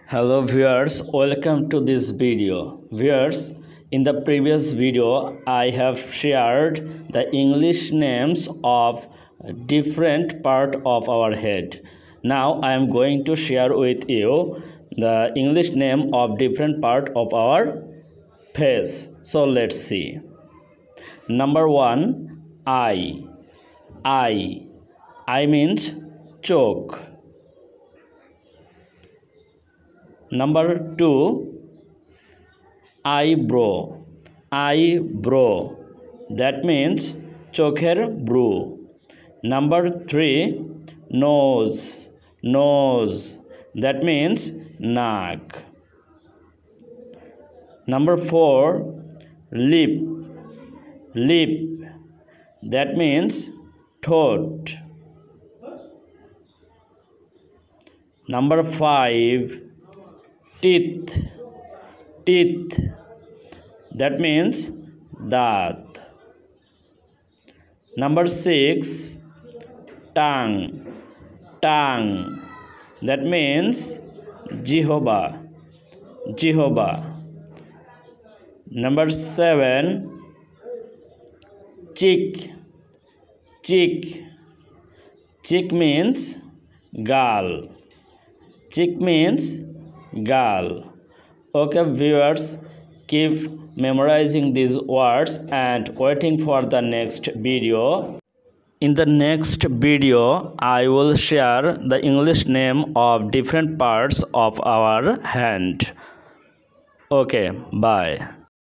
Hello viewers, welcome to this video. Viewers, in the previous video I have shared the English names of different part of our head. Now I am going to share with you the English name of different part of our face. So let's see. Number 1, eye. Eye means choke. Number 2, eyebrow. Eyebrow, that means chokher brew. Number 3, nose. Nose, that means naak. Number 4, lip. Lip, that means throat. Number 5, teeth. Teeth, that means daat. Number 6, tongue. Tongue, that means Jehovah. Jehovah. Number 7, cheek. Cheek. Cheek means gal. Cheek means gal. Okay viewers, keep memorizing these words and waiting for the next video. In the next video I will share the English name of different parts of our hand. Okay, bye.